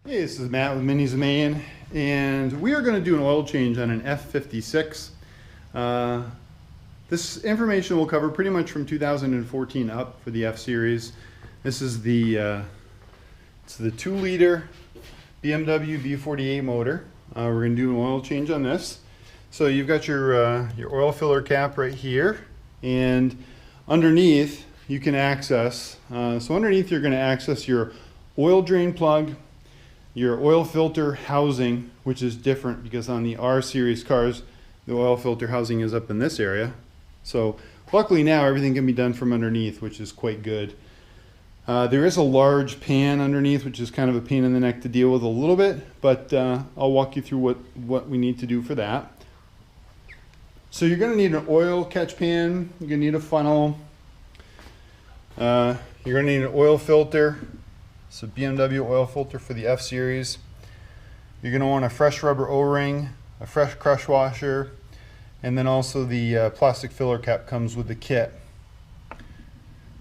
Hey, this is Matt with Minis of Maine, and we are going to do an oil change on an F56. This information will cover pretty much from 2014 up for the F series. This is the 2-liter BMW V48 motor. We're going to do an oil change on this. So you've got your oil filler cap right here, and underneath you can access. So underneath you're going to access your oil drain plug, your oil filter housing, which is different because on the R series cars the oil filter housing is up in this area. So luckily now everything can be done from underneath, which is quite good. There is a large pan underneath, which is kind of a pain in the neck to deal with a little bit, but I'll walk you through what we need to do for that. So you're going to need an oil catch pan, you're going to need a funnel, you're going to need an oil filter. It's a BMW oil filter for the F series. You're going to want a fresh rubber O-ring, a fresh crush washer, and then also the plastic filler cap comes with the kit.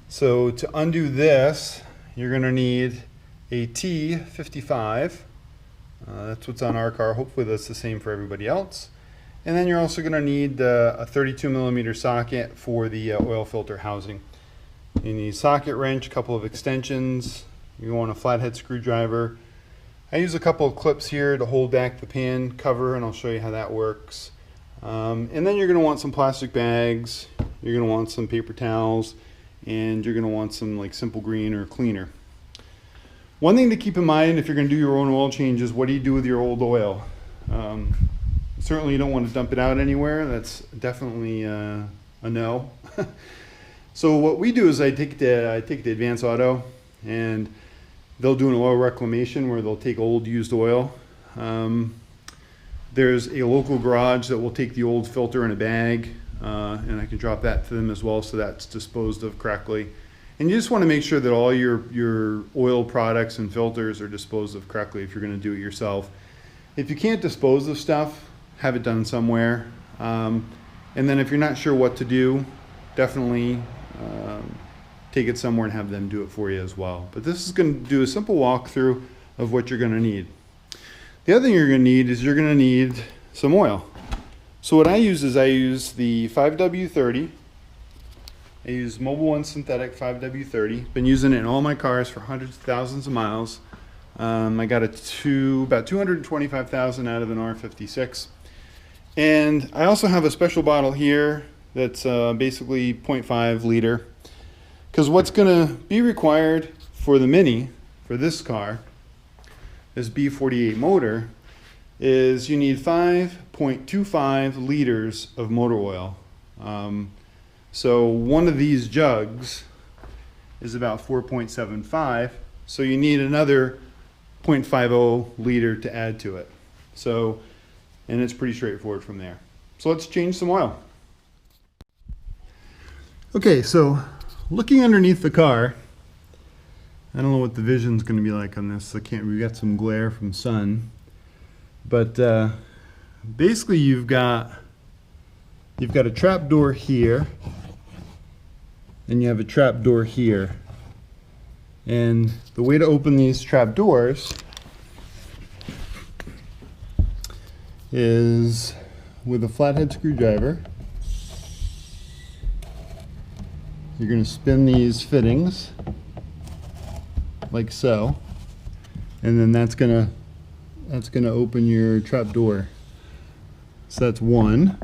So to undo this, you're going to need a T55. That's what's on our car. Hopefully that's the same for everybody else. And then you're also going to need a 32mm socket for the oil filter housing. You need a socket wrench, a couple of extensions. You want a flathead screwdriver. I use a couple of clips here to hold back the pan cover, and I'll show you how that works. And then you're going to want some plastic bags, you're going to want some paper towels, and you're going to want some like Simple Green or cleaner. One thing to keep in mind if you're going to do your own oil changes, what do you do with your old oil? Certainly you don't want to dump it out anywhere. That's definitely a no. So what we do is I take the Advance Auto, and they'll do an oil reclamation where they'll take old used oil. There's a local garage that will take the old filter in a bag, and I can drop that to them as well, so that's disposed of correctly. And you just want to make sure that all your oil products and filters are disposed of correctly if you're going to do it yourself. If you can't dispose of stuff, have it done somewhere. And then if you're not sure what to do, definitely take it somewhere and have them do it for you as well. But this is going to do a simple walkthrough of what you're going to need. The other thing you're going to need is you're going to need some oil. So what I use is I use the 5W30. I use Mobil 1 synthetic 5W30. Been using it in all my cars for hundreds of thousands of miles. I got about 225,000 out of an R56. And I also have a special bottle here that's basically 0.5 liter. Because what's going to be required for the Mini, for this car, this B48 motor, is you need 5.25 liters of motor oil. So one of these jugs is about 4.75, so you need another 0.50 liter to add to it. So, and it's pretty straightforward from there. So let's change some oil. Okay, so looking underneath the car, I don't know what the vision's going to be like on this. We got some glare from sun, but basically you've got a trap door here, and you have a trap door here. And the way to open these trap doors is with a flathead screwdriver. You're going to spin these fittings like so, and then that's going to open your trap door. So that's one.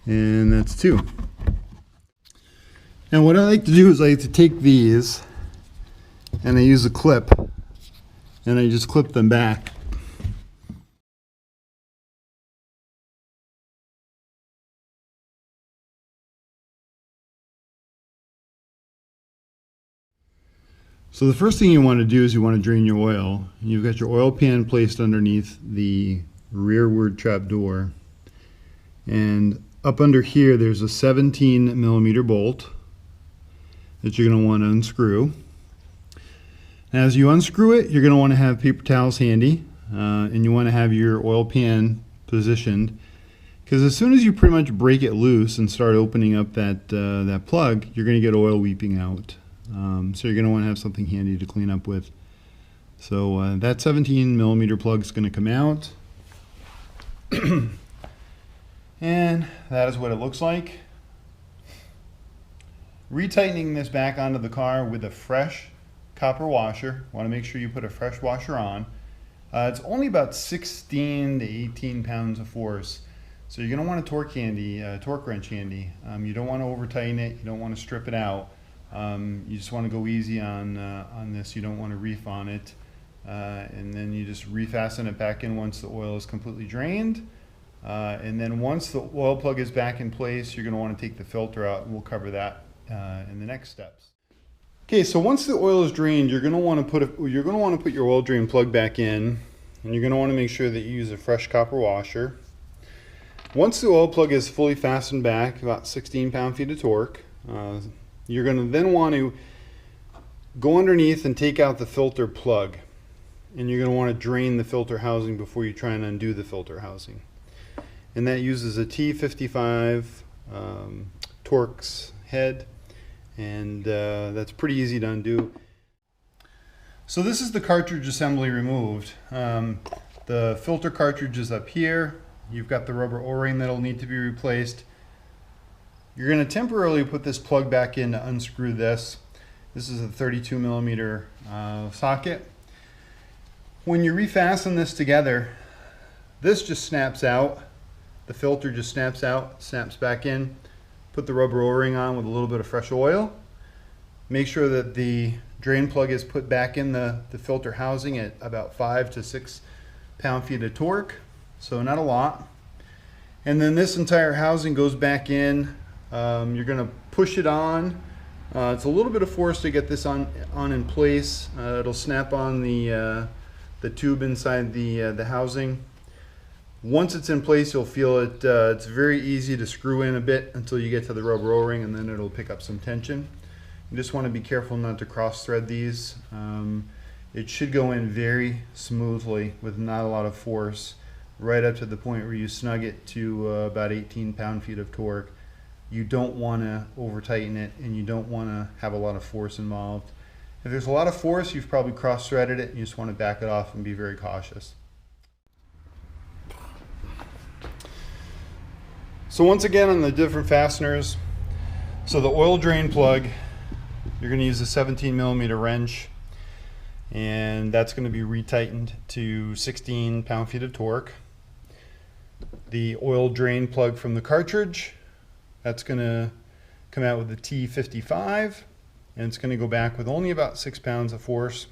And that's two. Now what I like to do is I like to take these and I use a clip and I just clip them back. So the first thing you want to do is you want to drain your oil. You've got your oil pan placed underneath the rearward trap door, and up under here there's a 17mm bolt that you're going to want to unscrew. As you unscrew it, you're going to want to have paper towels handy, and you want to have your oil pan positioned Because as soon as you pretty much break it loose and start opening up that plug, you're going to get oil weeping out. So you're going to want to have something handy to clean up with. So that 17 millimeter plug is going to come out. And that is what it looks like. Retightening this back onto the car with a fresh copper washer. Want to make sure you put a fresh washer on. It's only about 16 to 18 pounds of force. So you're going to want a torque wrench handy. You don't want to over tighten it. You don't want to strip it out. You just want to go easy on this. You don't want to reef on it. And then you just refasten it back in once the oil is completely drained. And then once the oil plug is back in place, you're going to want to take the filter out, and we'll cover that in the next steps. Okay, so once the oil is drained, you're going to want to put your oil drain plug back in, and you're going to want to make sure that you use a fresh copper washer. Once the oil plug is fully fastened back, about 16 pound-feet of torque, you're going to then want to go underneath and take out the filter plug. And you're going to want to drain the filter housing before you try and undo the filter housing. And that uses a T55 Torx head, and that's pretty easy to undo. So this is the cartridge assembly removed. The filter cartridge is up here. You've got the rubber O-ring that'll need to be replaced. You're going to temporarily put this plug back in to unscrew this. This is a 32 millimeter socket. When you refasten this together, this just snaps out. The filter just snaps out, snaps back in. Put the rubber O-ring on with a little bit of fresh oil. Make sure that the drain plug is put back in the filter housing at about 5 to 6 pound-feet of torque. So not a lot. And then this entire housing goes back in. You're going to push it on. It's a little bit of force to get this on in place. It'll snap on the tube inside the housing. Once it's in place, you'll feel it. It's very easy to screw in a bit until you get to the rubber O-ring, and then it'll pick up some tension. You just want to be careful not to cross thread these. It should go in very smoothly with not a lot of force, right up to the point where you snug it to about 18 pound-feet of torque. You don't want to over tighten it, and you don't want to have a lot of force involved. If there's a lot of force, you've probably cross-threaded it, and you just want to back it off and be very cautious. So once again, on the different fasteners, so the oil drain plug, you're going to use a 17 millimeter wrench, and that's going to be retightened to 16 pound-feet of torque. The oil drain plug from the cartridge, that's going to come out with a T55, and it's going to go back with only about 6 pounds of force.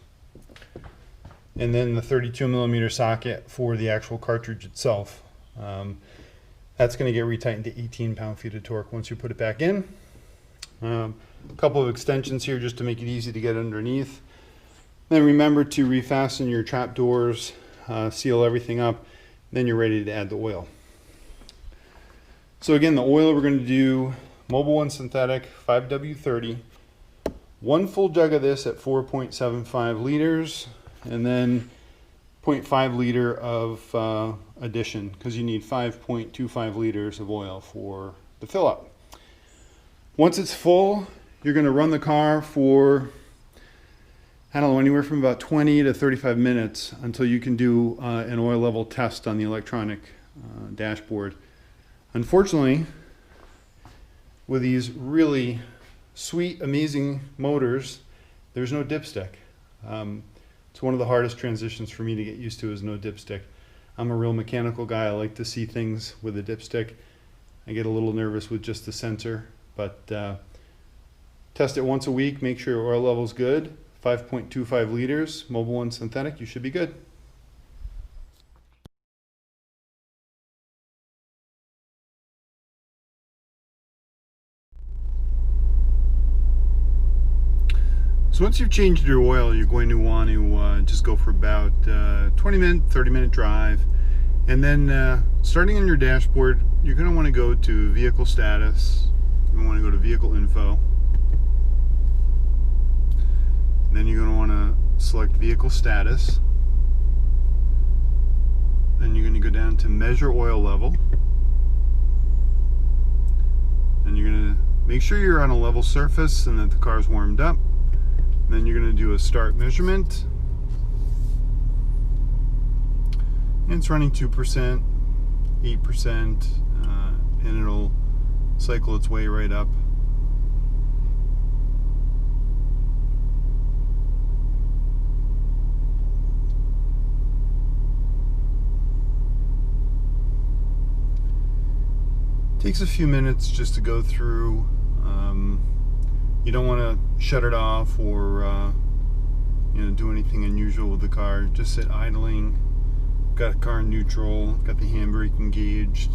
And then the 32 millimeter socket for the actual cartridge itself. That's going to get retightened to 18 pound-feet of torque once you put it back in. A couple of extensions here just to make it easy to get underneath. Then remember to refasten your trap doors, seal everything up, then you're ready to add the oil. So again, the oil we're going to do Mobil 1 synthetic 5W30, one full jug of this at 4.75 liters, and then 0.5 liter of addition, because you need 5.25 liters of oil for the fill up. Once it's full, you're going to run the car for, I don't know, anywhere from about 20 to 35 minutes until you can do an oil level test on the electronic dashboard. Unfortunately, with these really sweet, amazing motors, there's no dipstick. It's one of the hardest transitions for me to get used to is no dipstick. I'm a real mechanical guy. I like to see things with a dipstick. I get a little nervous with just the sensor, but test it once a week, make sure your oil level's good. 5.25 liters, Mobil 1 synthetic, you should be good. So once you've changed your oil, you're going to want to just go for about 20-minute, 30-minute drive. And then starting on your dashboard, you're going to want to go to vehicle status. You want to go to vehicle info. Then you're going to want to select vehicle status. Then you're going to go down to measure oil level. you're going to make sure you're on a level surface and that the car's warmed up. And then you're going to do a start measurement. And it's running 2%, 8%, and it'll cycle its way right up. Takes a few minutes just to go through. You don't want to shut it off or do anything unusual with the car. Just sit idling. Got a car neutral, got the handbrake engaged,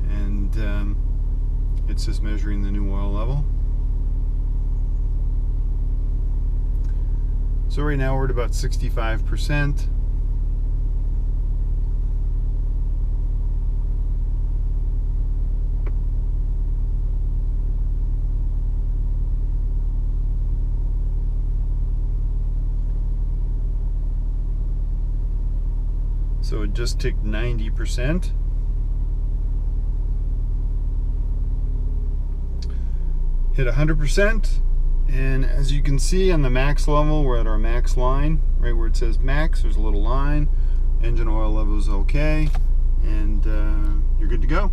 and it's just measuring the new oil level. So right now we're at about 65%. So it just ticked 90%. Hit 100%, and as you can see on the max level, we're at our max line, right where it says max, there's a little line. Engine oil level is okay, and you're good to go.